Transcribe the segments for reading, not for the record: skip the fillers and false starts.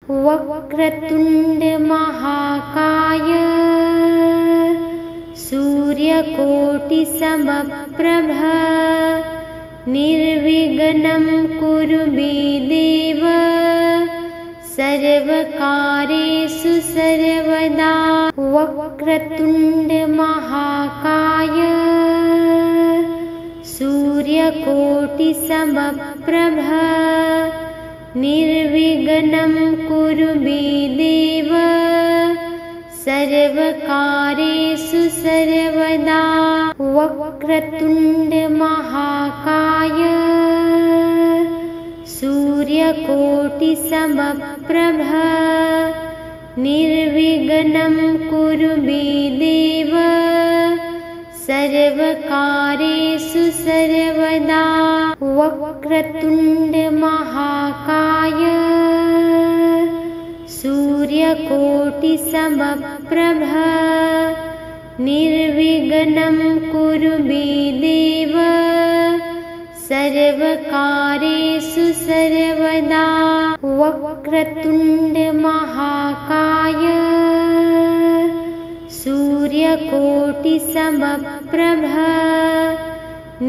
वक्रतुण्ड महाकाय सूर्यकोटिसमप्रभ निर्विघ्नं कुरु मे देव सर्वकार्येषु सर्वदा। वक्रतुण्ड महाकाय सूर्यकोटिसमप्रभ निर्विघ्नं कुरु मे देव सर्वकार्येषु सर्वदा। वक्रतुण्ड महाकाय सूर्यकोटिसमप्रभ निर्विघ्नं कुरु मे देव सर्वकार्येषु सर्वदा। वक्रतुण्ड महाकाय सूर्यकोटिसमप्रभ निर्विघ्नं कुरु मे देव सर्वकार्येषु सर्वदा। वक्रतुण्ड महाकाय सूर्यकोटिसमप्रभ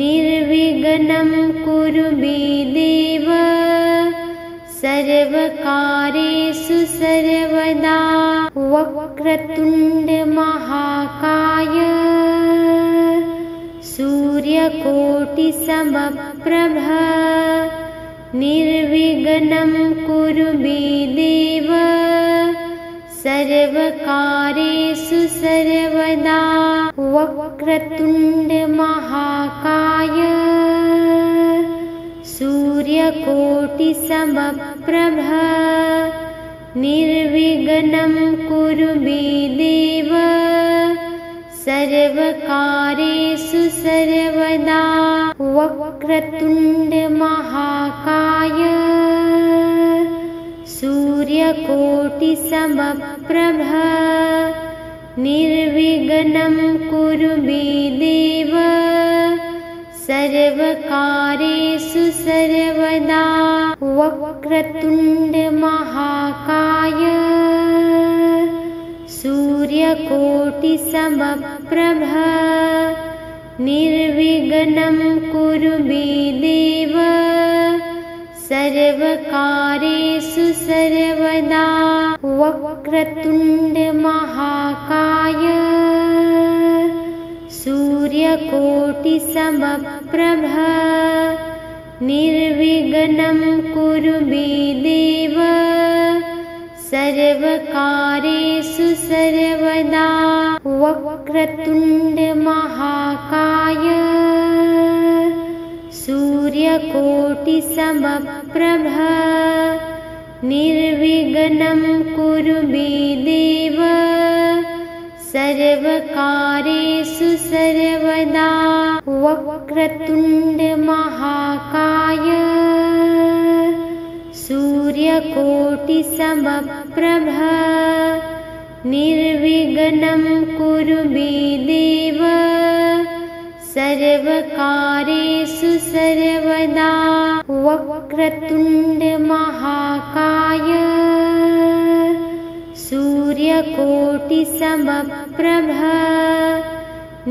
निर्विघ्नं कुरु मे देव सर्वकार्येषु सर्वदा। वक्रतुण्ड महाकाय सूर्यकोटिसमप्रभ निर्विघ्नं कुरु मे देव सर्वकार्येषु सर्वदा। वक्रतुण्ड महाकाय सूर्यकोटिसमप्रभ निर्विघ्नं कुरु मे देव सर्वकार्येषु सर्वदा। वक्रतुण्ड महाकाय सूर्यकोटिसमप्रभ निर्विघ्नं कुरु मे देव सर्वकार्येषु सर्वदा। वक्रतुण्ड महाकाय सूर्यकोटिसमप्रभ निर्विघ्नं कुरु मे देव सर्वकार्येषु सर्वदा। वक्रतुण्ड महाकाय सूर्यकोटिसमप्रभ निर्विघ्नं कुरु मे देव सर्वकार्येषु सर्वदा। वक्रतुण्ड महाकाय सूर्यकोटिसमप्रभ निर्विघ्नं कुरु मे देव सर्वकार्येषु सर्वदा। वक्रतुण्ड महाकाय सूर्यकोटिसमप्रभ निर्विघ्नं कुरु मे देव सर्वकार्येषु सर्वदा। वक्रतुण्ड महाकाय सूर्यकोटिसमप्रभ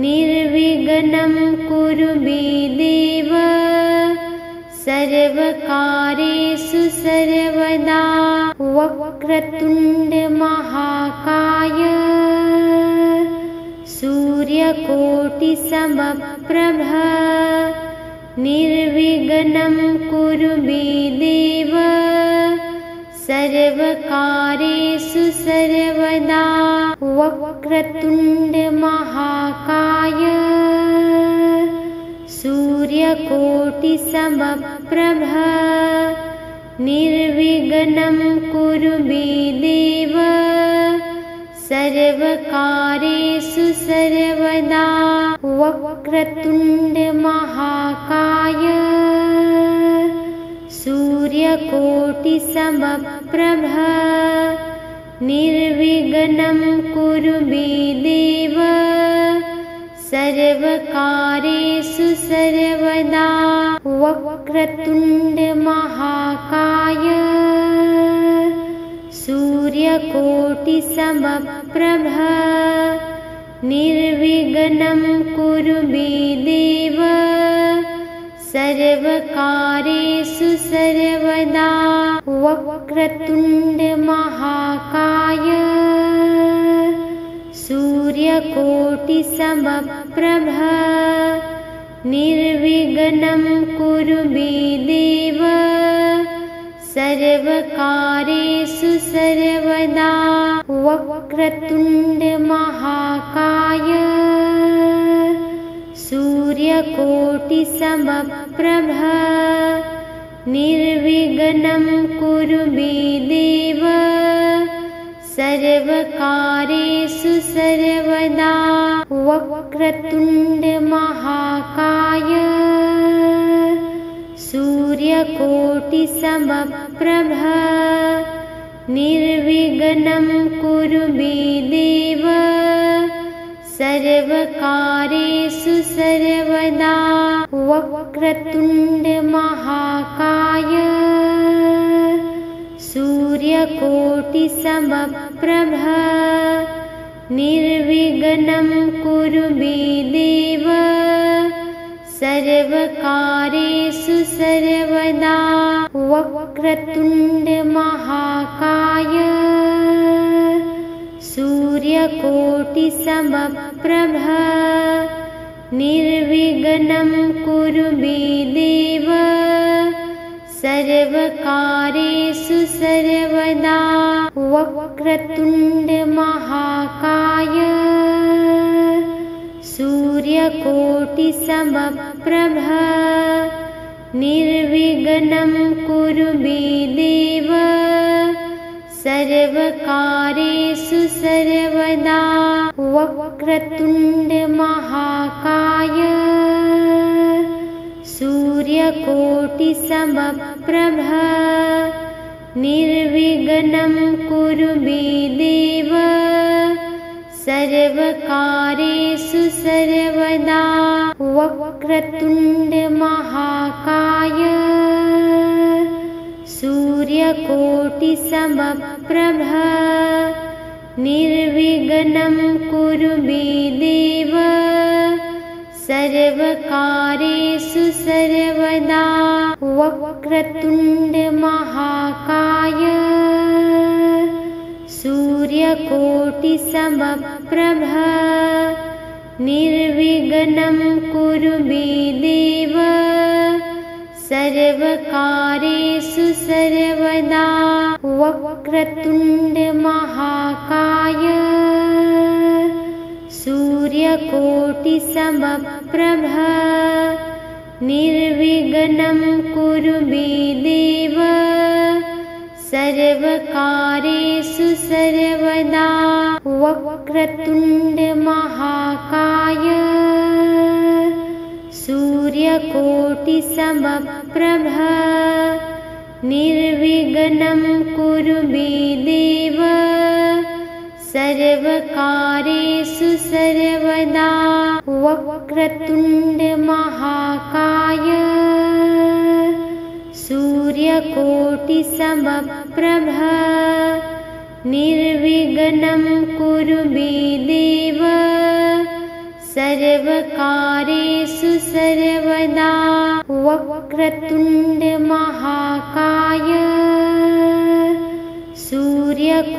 निर्विघ्नं कुरु मे देव सर्वकार्येषु सर्वदा। वक्रतुण्ड महाकाय सूर्यकोटिसमप्रभ निर्विघ्नं कुरु मे देव सर्वकार्येषु सर्वदा। वक्रतुण्ड महाकाय सूर्यकोटिसमप्रभ निर्विघ्नं कुरु मे देव सर्वकार्येषु सर्वदा। वक्रतुण्ड महाकाय सूर्यकोटिसमप्रभ निर्विघ्नं कुरु मे देव सर्वकार्येषु सर्वदा। वक्रतुण्ड महाकाय सूर्यकोटिसमप्रभ निर्विघ्नं कुरु मे देव सर्वकार्येषु सर्वदा। वक्रतुण्ड महाकाय सूर्यकोटिसमप्रभ निर्विघ्नं कुरु मे देव सर्वकार्येषु सर्वदा। वक्रतुण्ड महाकाय सूर्यकोटिसमप्रभ निर्विघ्नं कुरु मे देव सर्वकार्येषु सर्वदा। वक्रतुण्ड महाकाय सूर्यकोटिसमप्रभ निर्विघ्नं कुरु मे देव सर्वकार्येषु सर्वदा। वक्रतुण्ड महाकाय सूर्यकोटिसमप्रभ निर्विघ्नं कुरु मे देव सर्वकार्येषु सर्वदा। वक्रतुण्ड महाकाय सूर्यकोटिसमप्रभ निर्विघ्नं कुरु मे देव सर्वकार्येषु सर्वदा। वक्रतुण्ड महाकाय सूर्यकोटिसमप्रभ निर्विघ्नं कुरु मे देव सर्वकार्येषु सर्वदा। वक्रतुण्ड महाकाय सूर्यकोटिसमप्रभ निर्विघ्नं कुरु मे देव सर्वकार्येषु सर्वदा। वक्रतुण्ड महाकाय सूर्यकोटिसमप्रभ निर्विघ्नं कुरु मे देव सर्वकार्येषु सर्वदा। वक्रतुण्ड महाकाय सूर्यकोटिसमप्रभ निर्विघ्नं कुरु मे देव सर्वकार्येषु सर्वदा। वक्रतुण्ड महाकाय सूर्यकोटिसमप्रभ निर्विघ्नं कुरु मे देव सर्वकार्येषु सर्वदा। वक्रतुण्ड महाकाय सूर्यकोटिसमप्रभ निर्विघ्नं कुरु मे देव सर्वकार्येषु सर्वदा। वक्रतुण्ड महाकाय सूर्यकोटिसमप्रभ निर्विघ्नं कुरु मे देव सर्वकार्येषु सर्वदा। वक्रतुण्ड महाकाय सूर्यकोटिसमप्रभ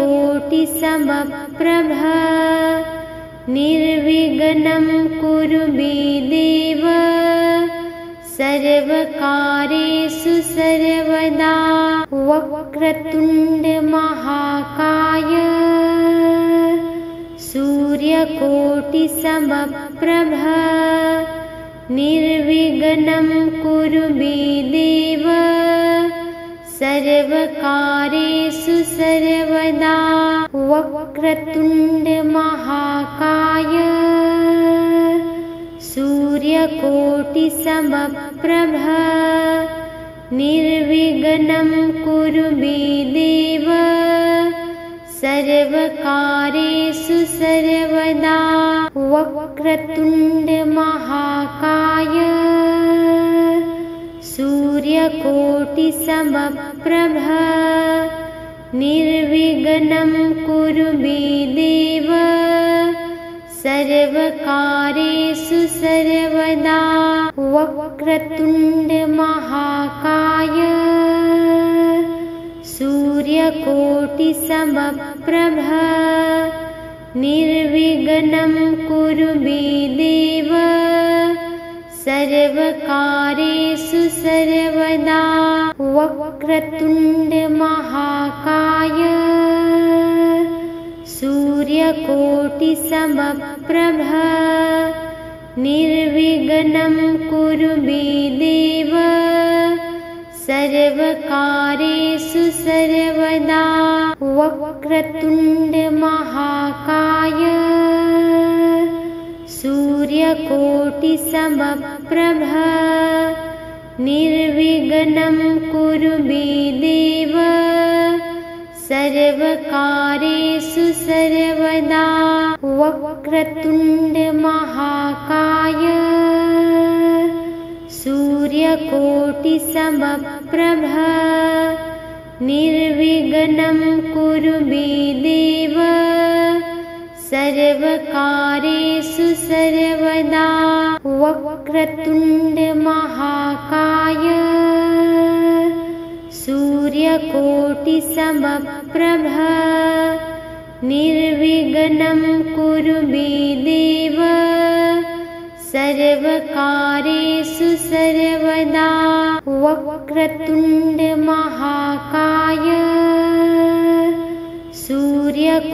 निर्विघ्नं कुरु मे देव सर्वकार्येषु सर्वदा। वक्रतुण्ड महाकाय सूर्यकोटिसमप्रभ निर्विघ्नं कुरु मे देव सर्वकार्येषु सर्वदा। वक्रतुण्ड महाकाय सूर्यकोटिसमप्रभ निर्विघ्नं कुरु मे देव सर्वकार्येषु सर्वदा। वक्रतुण्ड महाकाय सूर्यकोटिसमप्रभ निर्विघ्नं कुरु मे देव सर्वकार्येषु सर्वदा। वक्रतुण्ड महाकाय सूर्यकोटिसमप्रभ निर्विघ्नं कुरु मे देव सर्वकार्येषु सर्वदा। वक्रतुण्ड महाकाय सूर्यकोटिसमप्रभ निर्विघ्नं कुरु मे देव सर्वकार्येषु सर्वदा। वक्रतुण्ड महाकाय सूर्यकोटिसमप्रभ निर्विघ्नं कुरु मे देव सर्वकार्येषु सर्वदा। वक्रतुण्ड महाकाय सूर्यकोटिसमप्रभ निर्विघ्नं कुरु मे देव सर्वकार्येषु सर्वदा। वक्रतुण्ड महाकाय सूर्यकोटिसमप्रभ निर्विघ्नं कुरु मे देव सर्वकार्येषु सर्वदा। वक्रतुण्ड महाकाय सूर्यकोटिसमप्रभ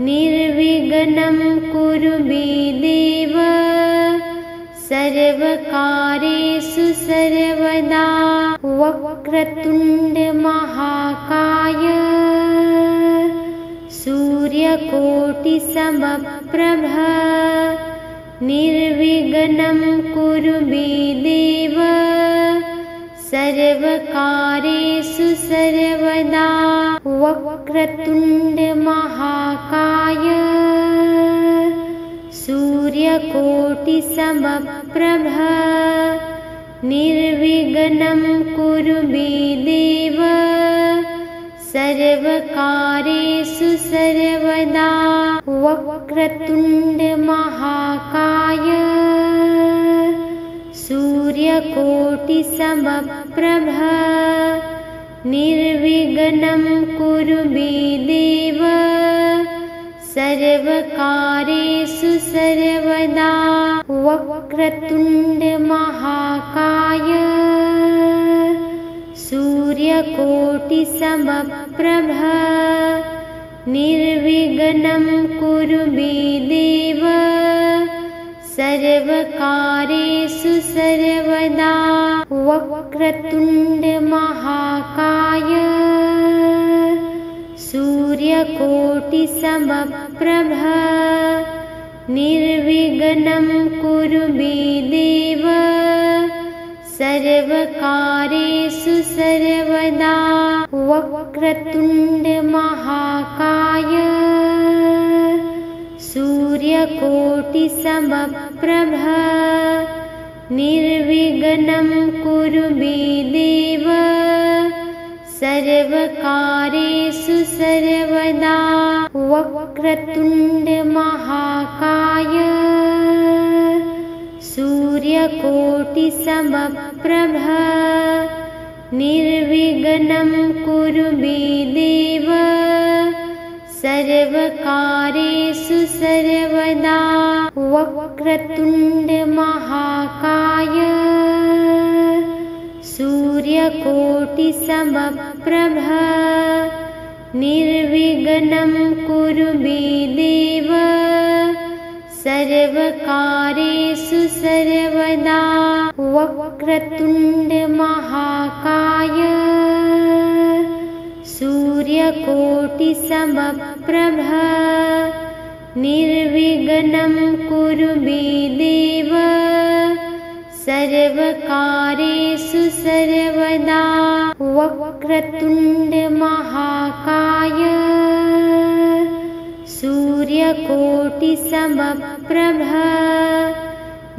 निर्विघ्नं कुरु मे देव सर्वकार्येषु सर्वदा। वक्रतुण्ड महाकाय सूर्यकोटिसमप्रभ निर्विघ्नं कुरु मे देव सर्वकार्येषु सर्वदा। वक्रतुण्ड महाकाय सूर्यकोटिसमप्रभ निर्विघ्नं कुरु मे देव सर्वकार्येषु सर्वदा। वक्रतुण्ड महाकाय सूर्यकोटिसमप्रभ निर्विघ्नं कुरु मे देव सर्वकार्येषु सर्वदा। वक्रतुण्ड महाकाय सूर्यकोटिसमप्रभ निर्विघ्नं कुरु मे देव सर्वकार्येषु सर्वदा। वक्रतुण्ड महाकाय सूर्यकोटिसमप्रभ निर्विघ्नं कुरु मे देव सर्वकार्येषु सर्वदा। वक्रतुण्ड महाकाय सूर्यकोटिसमप्रभ निर्विघ्नं कुरु मे देव सर्वकार्येषु सर्वदा। वक्रतुण्ड महाकाय सूर्यकोटिसमप्रभ निर्विघ्नं कुरु मे देव सर्वकार्येषु सर्वदा। वक्रतुण्ड महाकाय सूर्यकोटिसमप्रभ निर्विघ्नं कुरु मे देव सर्वकार्येषु सर्वदा। वक्रतुण्ड महाकाय सूर्यकोटिसमप्रभ निर्विघ्नं कुरु मे देव सर्वकार्येषु सर्वदा। वक्रतुण्ड महाकाय सूर्यकोटिसमप्रभ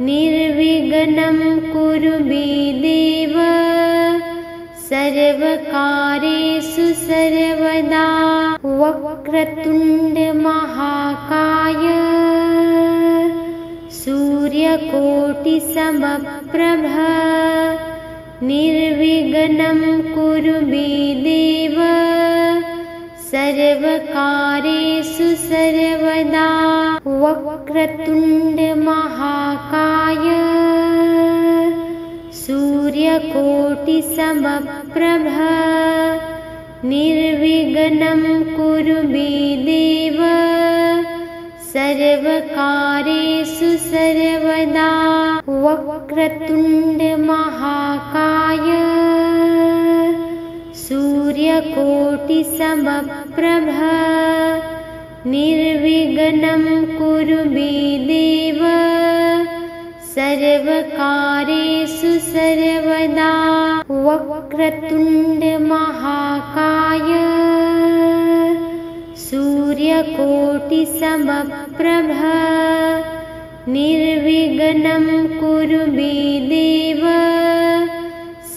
निर्विघ्नं कुरु मे देव सर्वकार्येषु सर्वदा वक्रतुण्ड महाकाय सूर्यकोटिसमप्रभ निर्विघ्नं कुरु मे देव सर्वकार्येषु सर्वदा वक्रतुण्ड महाकाय सूर्यकोटिसमप्रभ निर्विघ्नं कुरु मे देव सर्वकार्येषु सर्वदा वक्रतुण्ड महाकाय सूर्यकोटिसमप्रभ निर्विघ्नं कुरु मे देव सर्वकार्येषु सर्वदा वक्रतुण्ड महाकाय सूर्यकोटिसमप्रभ निर्विघ्नं कुरु मे देव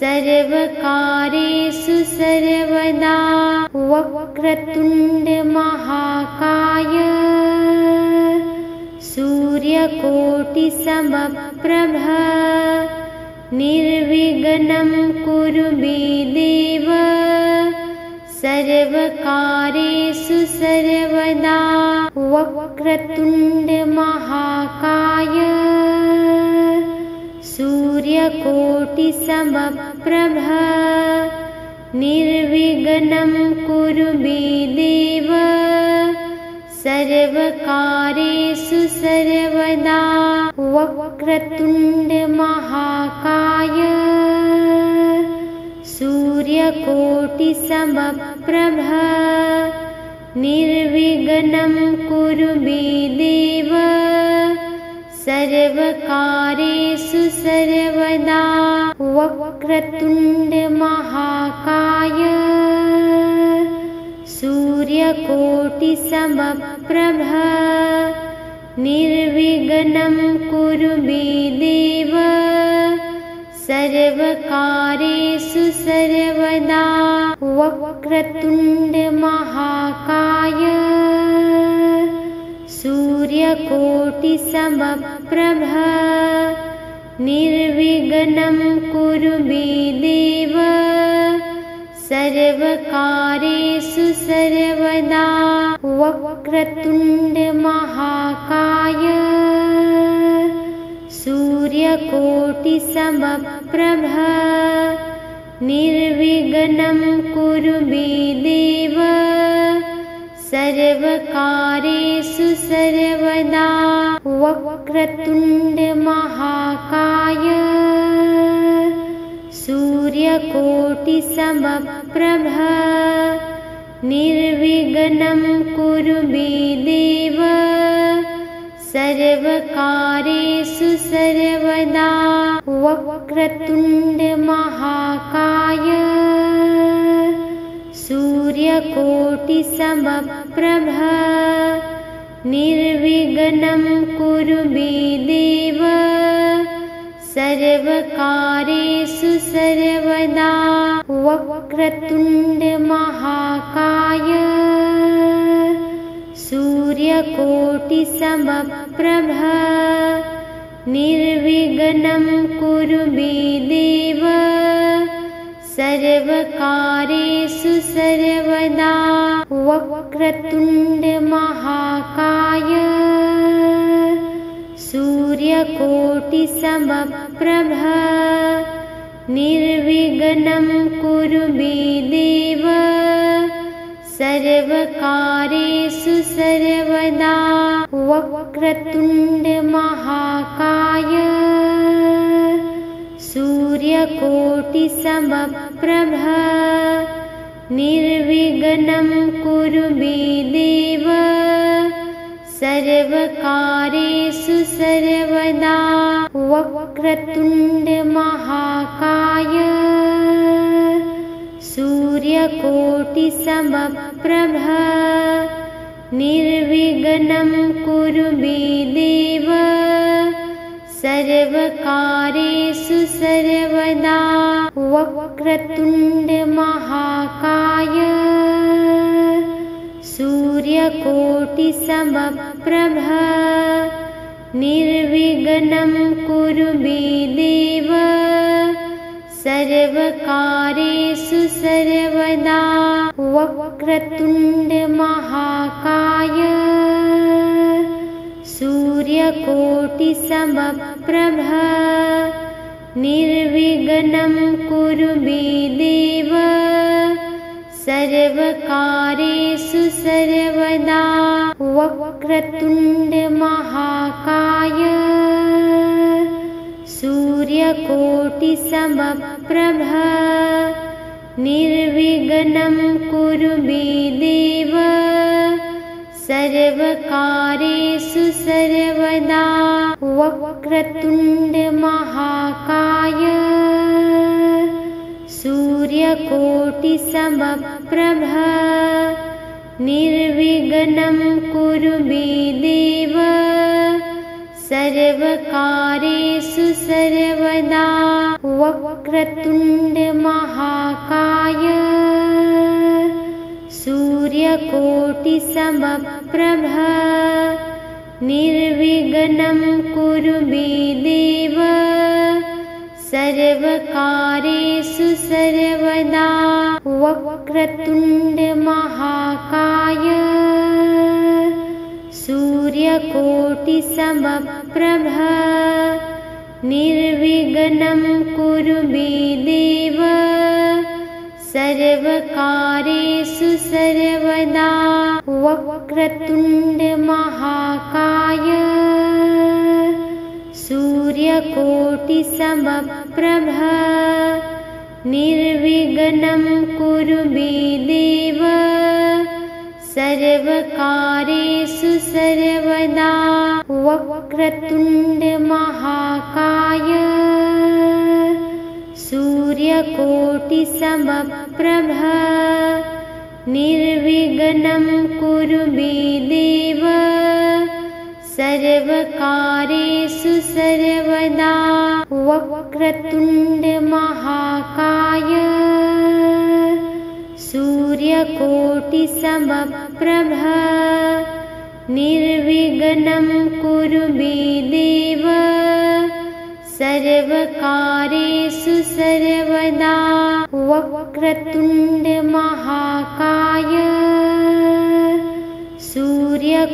सर्वकार्येषु सर्वदा वक्रतुण्ड महाकाय सूर्यकोटिसमप्रभ निर्विघ्नं कुरु मे देव सर्वकार्येषु सर्वदा वक्रतुण्ड महाकाय सूर्यकोटिसमप्रभ निर्विघ्नं कुरु मे देव सर्वकार्येषु सर्वदा वक्रतुण्ड महाकाय सूर्यकोटिसमप्रभ निर्विघ्नं कुरु मे देव सर्वकार्येषु सर्वदा वक्रतुण्ड महाकाय सूर्यकोटिसमप्रभ निर्विघ्नं कुरु मे देव सर्वकार्येषु सर्वदा वक्रतुण्ड महाकाय सूर्यकोटिसमप्रभ निर्विघ्नं कुरु मे देव सर्वकार्येषु सर्वदा वक्रतुण्ड महाकाय सूर्यकोटिसमप्रभ निर्विघ्नं कुरु मे देव सर्वकार्येषु सर्वदा वक्रतुण्ड महाकाय सूर्यकोटिसमप्रभ निर्विघ्नं कुरु मे देव सर्वकार्येषु सर्वदा वक्रतुण्ड महाकाय सूर्यकोटिसमप्रभ निर्विघ्नं कुरु मे देव सर्वकार्येषु सर्वदा वक्रतुण्ड महाकाय सूर्यकोटिसमप्रभ निर्विघ्नं कुरु मे देव सर्वकार्येषु सर्वदा वक्रतुण्ड महाकाय सूर्यकोटिसमप्रभ निर्विघ्नं कुरु मे देव सर्वकार्येषु सर्वदा वक्रतुण्ड महाकाय सूर्यकोटिसमप्रभ निर्विघ्नं कुरु मे देव सर्वकार्येषु सर्वदा वक्रतुण्ड महाकाय सूर्यकोटिसमप्रभ निर्विघ्नं कुरु मे देव सर्वकार्येषु सर्वदा वक्रतुण्ड महाकाय सूर्यकोटिसमप्रभ निर्विघ्नं कुरु मे देव सर्वकार्येषु सर्वदा। वक्रतुण्ड महाकाय सूर्यकोटिसमप्रभ निर्विघ्नं कुरु मे देव सर्वकार्येषु सर्वदा। वक्रतुण्ड महाकाय सूर्यकोटिसमप्रभ निर्विघ्नं कुरु मे देव सर्वकार्येषु सर्वदा। वक्रतुण्ड महाकाय सूर्यकोटिसमप्रभ निर्विघ्नं कुरु मे देव सर्वकार्येषु सर्वदा। वक्रतुण्ड महाकाय सूर्यकोटिसमप्रभ निर्विघ्नं कुरु मे देव सर्वकार्येषु सर्वदा। वक्रतुण्ड महाकाय सूर्यकोटिसमप्रभ निर्विघ्नं कुरु मे देव सर्वकार्येषु सर्वदा। वक्रतुण्ड महाकाय सूर्यकोटिसमप्रभ निर्विघ्नं कुरु मे देव सर्वकार्येषु सर्वदा। वक्रतुण्ड महाकाय सूर्यकोटिसमप्रभ निर्विघ्नं कुरु मे देव सर्वकार्येषु सर्वदा। वक्रतुण्ड महाकाय सूर्यकोटिसमप्रभ निर्विघ्नं कुरु मे देव सर्वकार्येषु सर्वदा। वक्रतुण्ड महाकाय सूर्यकोटिसमप्रभ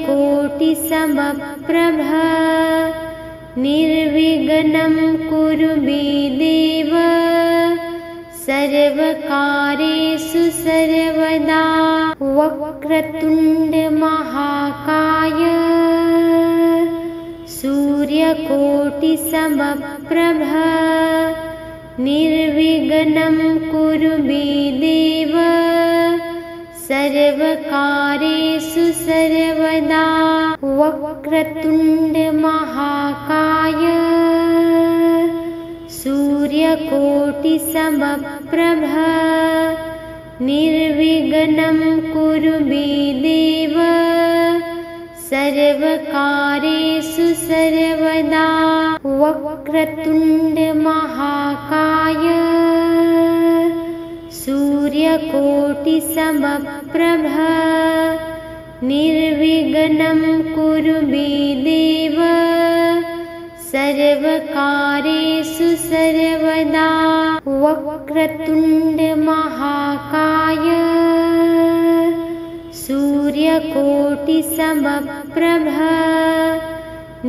निर्विघ्नं कुरु मे देव सर्वकार्येषु सर्वदा। वक्रतुण्ड महाकाय सूर्यकोटिसमप्रभ निर्विघ्नं कुरु मे देव सर्वकार्येषु सर्वदा। वक्रतुण्ड महाकाय सूर्यकोटिसमप्रभ निर्विघ्नं कुरु मे देव सर्वकार्येषु सर्वदा। वक्रतुण्ड महाकाय सूर्यकोटिसमप्रभ निर्विघ्नं कुरु मे देव सर्वकार्येषु सर्वदा। वक्रतुण्ड महाकाय सूर्यकोटिसमप्रभ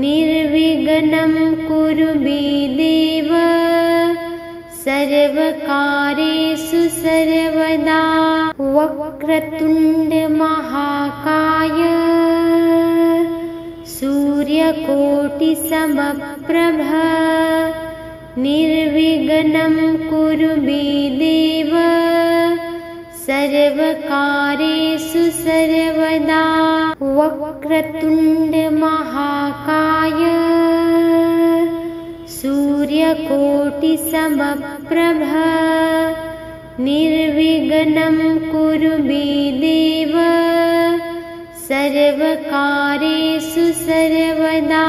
निर्विघ्नं कुरु मे देव सर्वकार्येषु सर्वदा। वक्रतुण्ड महाकाय सूर्यकोटिसमप्रभ निर्विघ्नं कुरु मे देव सर्वकार्येषु सर्वदा। वक्रतुण्ड महाकाय सूर्यकोटिसमप्रभ निर्विघ्नं कुरु मे देव सर्वकार्येषु सर्वदा।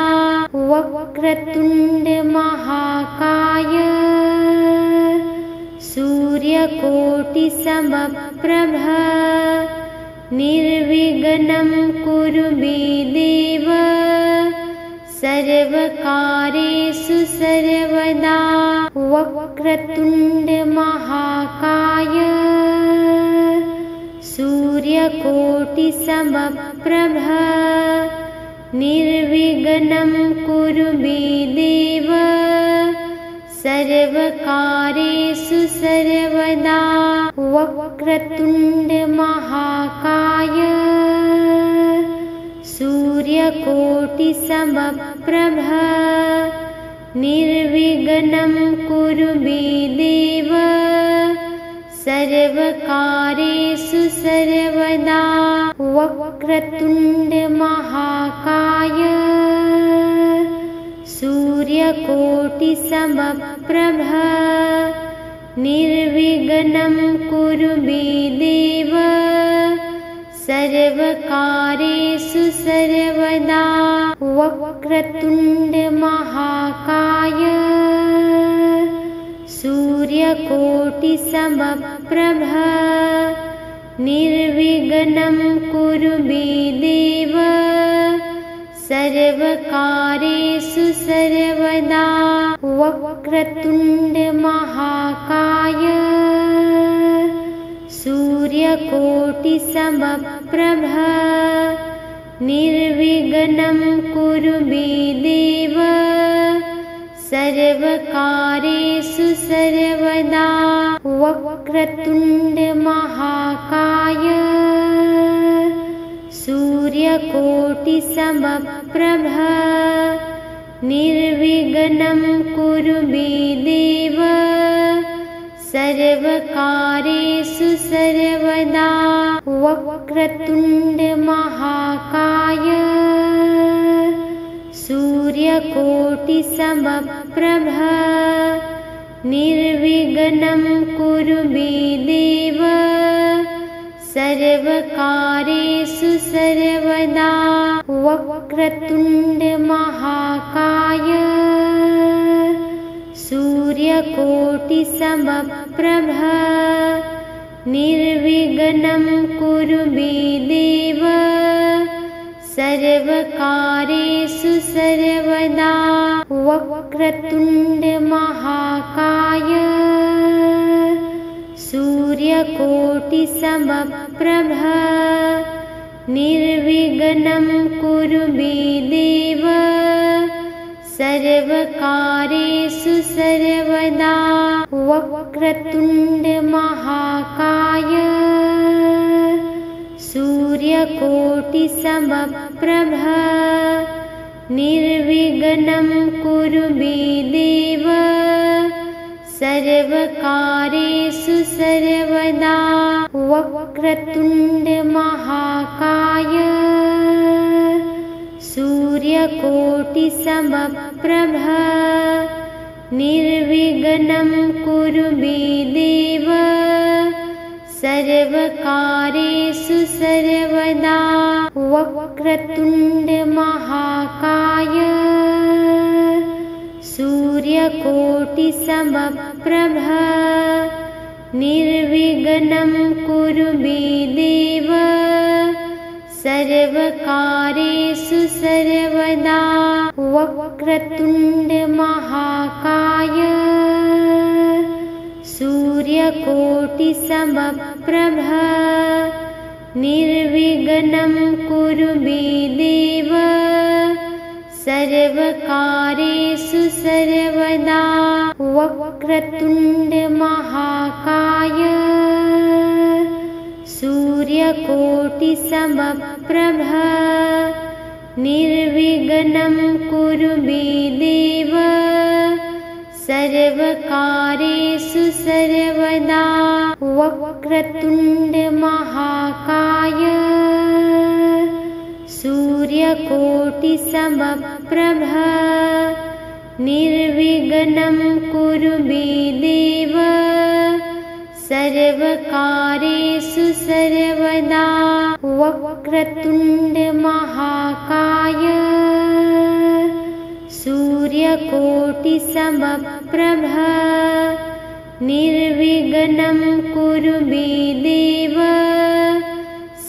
वक्रतुण्ड महाकाय सूर्यकोटिसमप्रभ निर्विघ्नं कुरु मे देव सर्वकार्येषु सर्वदा। वक्रतुण्ड महाकाय सूर्यकोटिसमप्रभ निर्विघ्नं कुरु मे देव सर्वकार्येषु सर्वदा। वक्रतुण्ड महाकाय सूर्यकोटिसमप्रभ निर्विघ्नं कुरु मे देव सर्वकार्येषु सर्वदा। वक्रतुण्ड महाकाय सूर्यकोटिसमप्रभ निर्विघ्नं कुरु मे देव सर्वकार्येषु सर्वदा। वक्रतुण्ड महाकाय सूर्यकोटिसमप्रभ निर्विघ्नं कुरु मे देव सर्वकार्येषु सर्वदा। वक्रतुण्ड महाकाय सूर्यकोटिसमप्रभ निर्विघ्नं कुरु मे देव सर्वकार्येषु सर्वदा। वक्रतुण्ड महाकाय सूर्यकोटिसमप्रभ निर्विघ्नं कुरु मे देव सर्वकार्येषु सर्वदा। वक्रतुण्ड महाकाय सूर्यकोटिसमप्रभ निर्विघ्नं कुरु मे देव सर्वकार्येषु सर्वदा। वक्रतुण्ड महाकाय सूर्यकोटिसमप्रभ निर्विघ्नं कुरु मे देव सर्वकार्येषु सर्वदा। वक्रतुण्ड महाकाय सूर्यकोटिसमप्रभ निर्विघ्नं कुरु मे देव सर्वकार्येषु सर्वदा। वक्रतुण्ड महाकाय सूर्यकोटिसमप्रभ निर्विघ्नं कुरु मे देव सर्वकार्येषु सर्वदा। वक्रतुण्ड महाकाय सूर्यकोटिसमप्रभ निर्विघ्नं कुरु मे देव सर्वकार्येषु सर्वदा। वक्रतुण्ड महाकाय सूर्यकोटिसमप्रभ निर्विघ्नं कुरु मे देव सर्वकार्येषु सर्वदा। वक्रतुण्ड महाकाय सूर्यकोटिसमप्रभ निर्विघ्नं कुरु मे देव सर्वकार्येषु सर्वदा। वक्रतुण्ड महाकाय सूर्यकोटिसमप्रभ निर्विघ्नं कुरु मे देव सर्वकार्येषु सर्वदा। वक्रतुण्ड महाकाय सूर्यकोटिसमप्रभ निर्विघ्नं कुरु मे देव सर्वकार्येषु सर्वदा। वक्रतुण्ड महाकाय सूर्यकोटिसमप्रभ निर्विघ्नं कुरु मे देव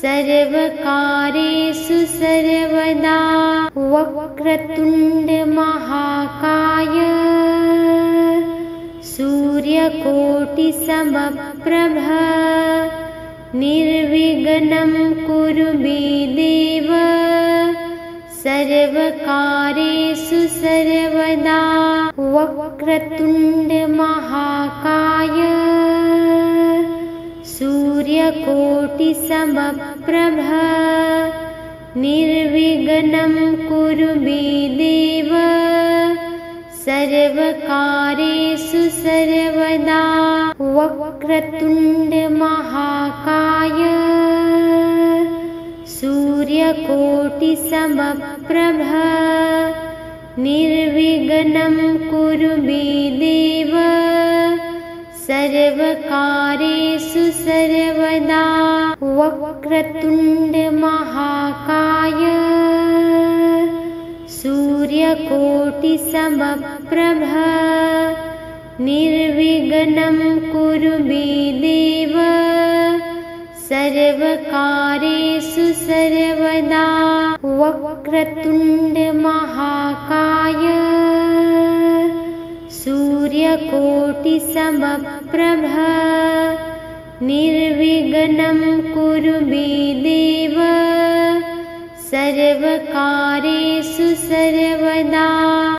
सर्वकार्येषु सर्वदा। वक्रतुण्ड महाकाय सूर्यकोटिसमप्रभ निर्विघ्नं कुरु मे देव सर्वकार्येषु सर्वदा। वक्रतुण्ड महाकाय सूर्यकोटिसमप्रभ निर्विघ्नं कुरु मे देव सर्वकार्येषु सर्वदा। वक्रतुण्ड महाकाय सूर्यकोटिसमप्रभ निर्विघ्नं कुरु मे देव सर्वकार्येषु सर्वदा। वक्रतुण्ड महाकाय सूर्यकोटिसमप्रभ निर्विघ्नं कुरु मे देव सर्वकार्येषु सर्वदा। वक्रतुण्ड महाकाय सूर्यकोटिसमप्रभ निर्विघ्नं कुरु मे देव सर्वकार्येषु सर्वदा।